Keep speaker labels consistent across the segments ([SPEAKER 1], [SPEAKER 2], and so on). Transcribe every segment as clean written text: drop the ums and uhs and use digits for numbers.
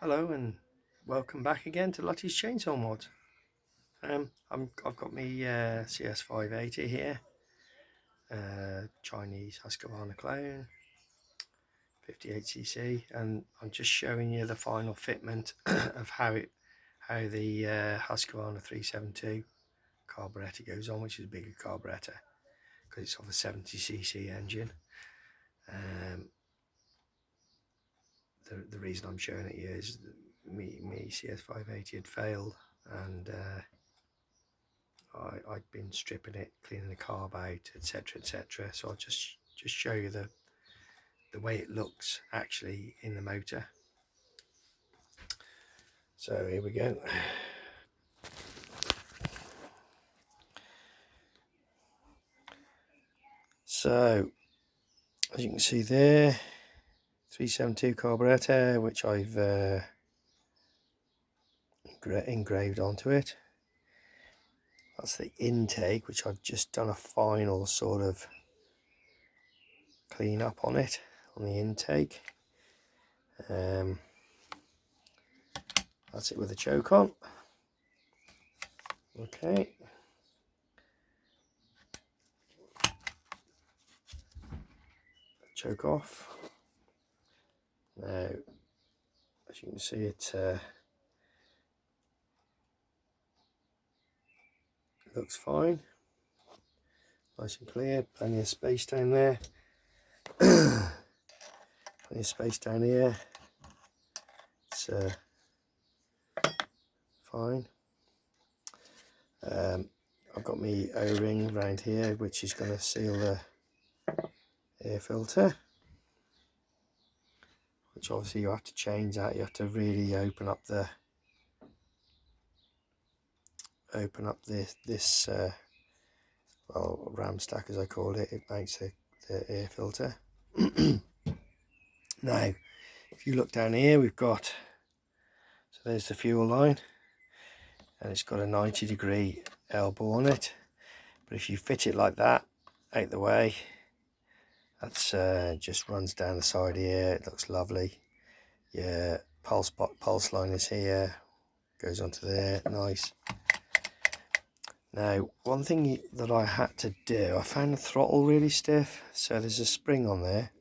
[SPEAKER 1] Hello and welcome back again to Lutys Chainsaw Mods. I've got my cs5800 here, Chinese Huskavana clone, 58cc, and I'm just showing you the final fitment of how the Huskavana 372 carburetor goes on, which is a bigger carburetor because it's off a 70cc engine. The reason I'm showing it here is that me CS580 had failed, and I'd been stripping it, cleaning the carb out, etc, etc. So I'll just show you the way it looks actually in the motor. So here we go. So as you can see there, 372 carburetor, which I've engraved onto it. That's the intake, which I've just done a final sort of clean up on it, on the intake. That's it with the choke on. Okay. Choke off. Now, as you can see, it looks fine, nice and clear, plenty of space down there, plenty of space down here. It's fine. I've got my O-ring around here, which is going to seal the air filter, which obviously you have to change that. You have to really open up this well, ram stack as I call it. It makes the air filter. Now if you look down here, we've got, so there's the fuel line, and it's got a 90-degree elbow on it, but if you fit it like that out the way, that's just runs down the side here. It looks lovely. Yeah, pulse line is here, goes onto there, nice. Now, one thing that I had to do, I found the throttle really stiff, so there's a spring on there,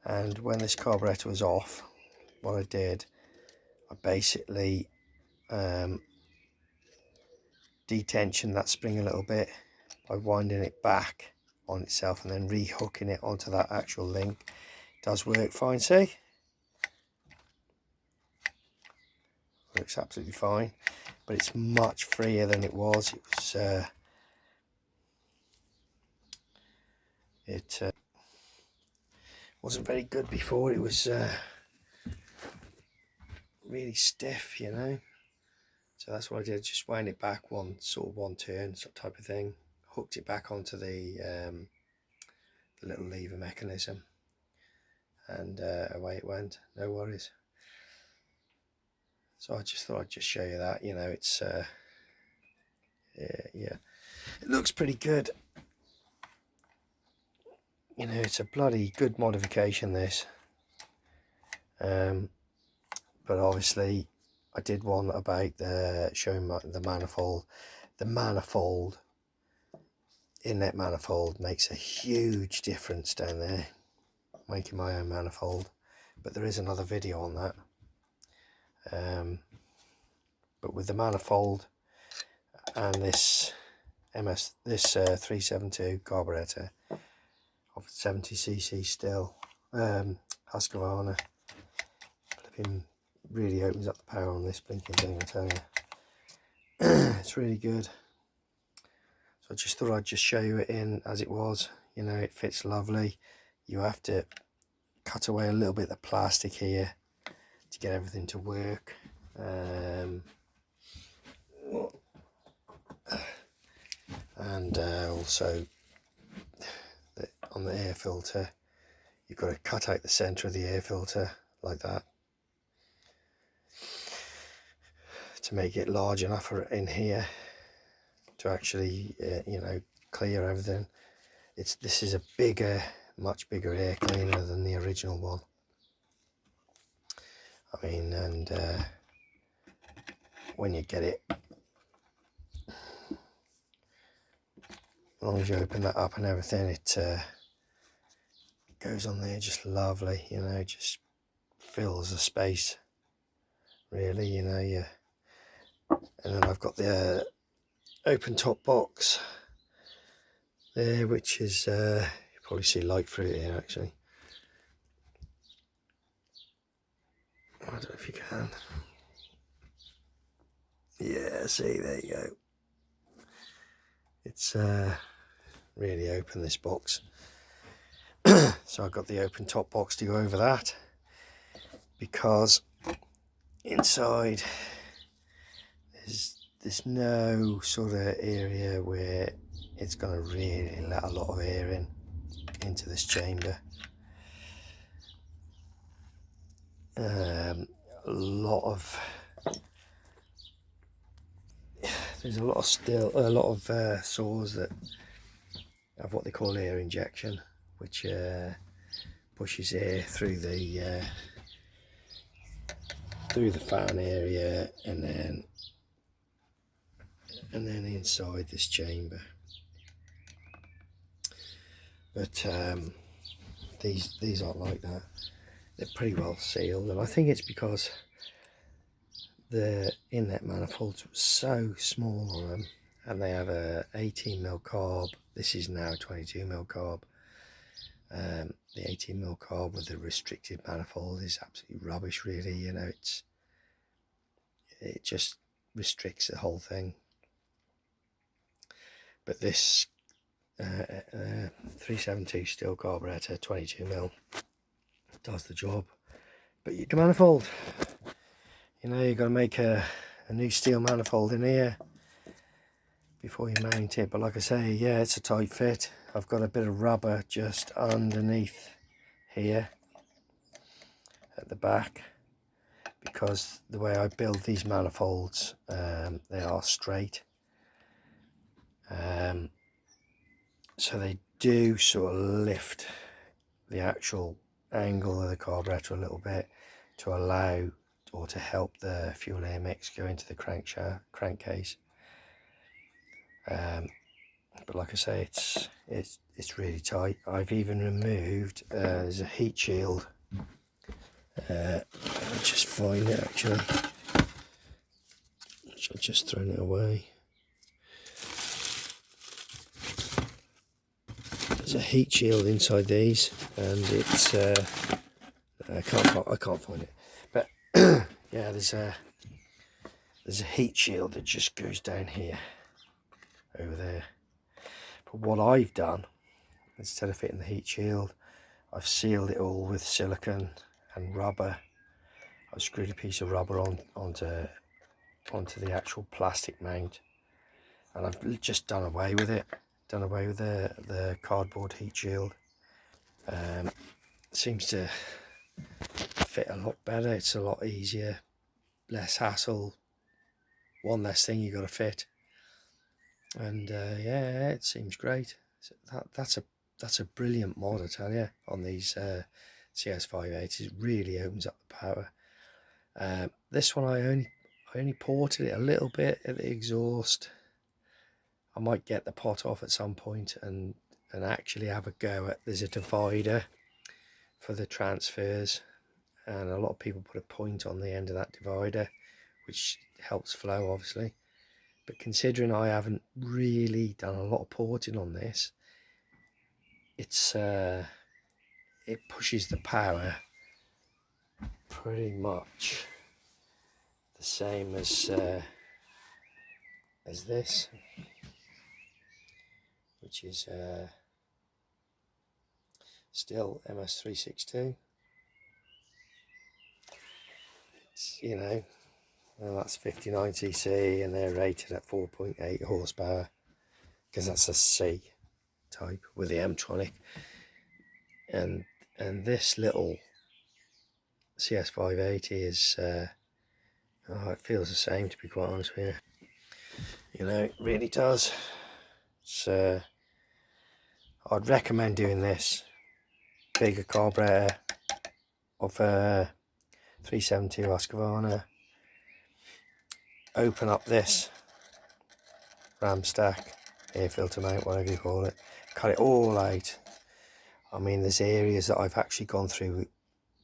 [SPEAKER 1] and when this carburetor was off, what I did, I basically detensioned that spring a little bit by winding it back on itself and then re-hooking it onto that actual link. It does work fine, see? Works absolutely fine, but it's much freer than it was. It wasn't very good before. It was really stiff, you know. So that's what I did. Just wound it back one turn, sort of type of thing. Hooked it back onto the little lever mechanism, and away it went. No worries. So I just thought I'd just show you that. You know, it's yeah, it looks pretty good. You know, it's a bloody good modification, this. But obviously I did one about showing the manifold. The manifold, inlet manifold, makes a huge difference down there, making my own manifold, but there is another video on that. But with the manifold and this 372 carburetor of 70cc still, Huskavana, flipping really opens up the power on this blinking thing, I tell you. It's really good. So I just thought I'd just show you it in as it was. You know, it fits lovely. You have to cut away a little bit of the plastic here to get everything to work. And also on the air filter, you've got to cut out the center of the air filter like that to make it large enough for in here to actually you know, clear everything. This is a bigger, much bigger air cleaner than the original one. I mean, and when you get it, as long as you open that up and everything, it goes on there just lovely, you know, just fills the space really, you know. Yeah. And then I've got the open top box there, which is you probably see light through it here actually. I don't know if you can. Yeah, see, there you go. It's really open, this box. So I've got the open top box to go over that, because inside there's no sort of area where it's going to really let a lot of air into this chamber. There's a lot of saws that have what they call air injection, which pushes air through the fan area and then inside this chamber. But these aren't like that. They're pretty well sealed, and I think it's because the inlet manifolds were so small on them, and they have a 18mm carb. This is now 22mm carb. The 18mm carb with the restricted manifold is absolutely rubbish, really. You know, it just restricts the whole thing. But this 372 steel carburetor 22mm does the job. But your manifold, you know, you've got to make a new steel manifold in here before you mount it. But like I say, yeah, it's a tight fit. I've got a bit of rubber just underneath here at the back, because the way I build these manifolds, they are straight, so they do sort of lift the actual angle of the carburetor a little bit to allow or to help the fuel air mix go into the crankcase. But like I say, it's really tight. I've even removed there's a heat shield. I'll just find it actually. I've just thrown it away. There's a heat shield inside these, and it's I can't find it. But yeah, there's a heat shield that just goes down here, over there. But what I've done, instead of fitting the heat shield, I've sealed it all with silicone and rubber. I've screwed a piece of rubber onto the actual plastic mount, and I've just done away with it. Done away with the cardboard heat shield. Seems to fit a lot better. It's a lot easier, less hassle, one less thing you got to fit. And yeah, it seems great. So that's a brilliant mod, I tell you, on these cs5800. It really opens up the power. This one I only ported it a little bit at the exhaust. I might get the pot off at some point and actually have a go at. There's a divider for the transfers, and a lot of people put a point on the end of that divider, which helps flow obviously. But considering I haven't really done a lot of porting on this, it's it pushes the power pretty much the same as this, which is still MS362. It's, you know, well, that's 59cc, and they're rated at 4.8 horsepower, because that's a C type with the M-tronic. And this little CS580 is oh, it feels the same, to be quite honest with you. You know, it really does. It's I'd recommend doing this bigger carburetor of 372 huskavana, open up this ram stack, air filter mount, whatever you call it, cut it all out. I mean, there's areas that I've actually gone through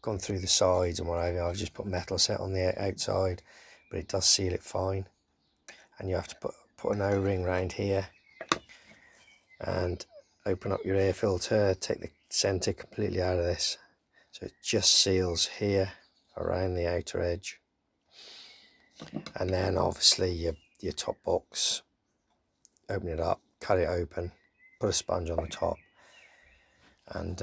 [SPEAKER 1] the sides and whatever. I've just put metal set on the outside, but it does seal it fine. And you have to put an O-ring around here and open up your air filter, take the center completely out of this, so it just seals here around the outer edge. And then obviously your top box, open it up, cut it open, put a sponge on the top, and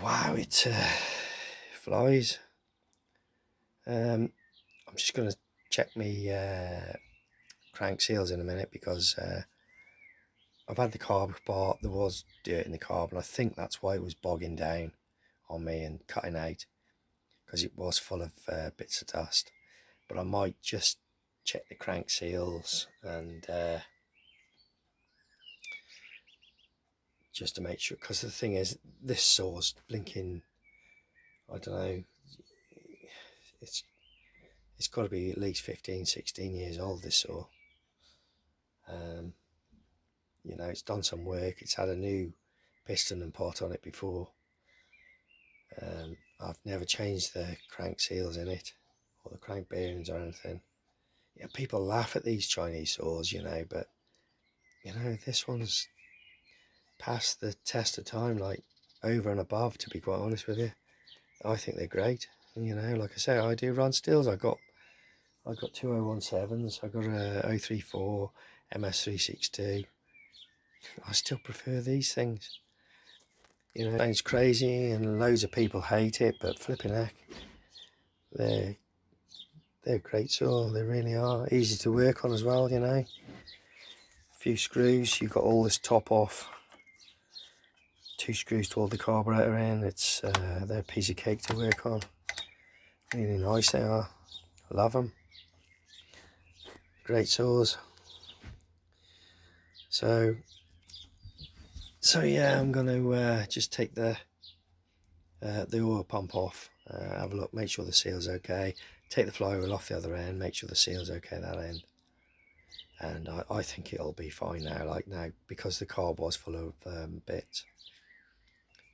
[SPEAKER 1] wow, it flies. I'm just going to check my crank seals in a minute, because I've had the carb apart. There was dirt in the carb, and I think that's why it was bogging down on me and cutting out, because it was full of bits of dust. But I might just check the crank seals and just to make sure, because the thing is, this saw's blinking, I don't know, it's got to be at least 15-16 years old, this saw. You know, it's done some work. It's had a new piston and pot on it before. I've never changed the crank seals in it, or the crank bearings or anything. Yeah, people laugh at these Chinese saws, you know, but you know, this one's passed the test of time, like over and above, to be quite honest with you. I think they're great. And you know, like I say, I do run stills. I got 2017s, I got a 034 MS362. I still prefer these things. You know, it sounds crazy and loads of people hate it, but flipping heck, they're great saw. They really are. Easy to work on as well, you know. A few screws, you've got all this top off. 2 screws to hold the carburetor in. It's they're a piece of cake to work on. Really nice they are. I love them. Great saws. So yeah, I'm going to just take the oil pump off, have a look, make sure the seal's okay, take the flywheel off the other end, make sure the seal's okay that end, and I think it'll be fine now, because the carb was full of bits.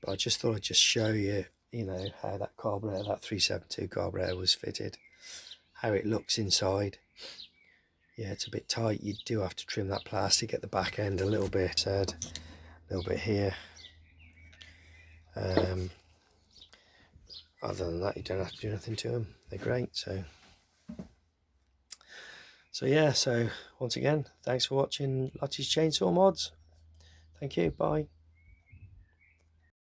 [SPEAKER 1] But I just thought I'd just show you, you know, how that carburetor, that 372 carburetor was fitted, how it looks inside. Yeah, it's a bit tight. You do have to trim that plastic at the back end a little bit, a little bit here. Other than that, you don't have to do anything to them. They're great. So yeah, so once again, thanks for watching Lutys Chainsaw Mods. Thank you, bye.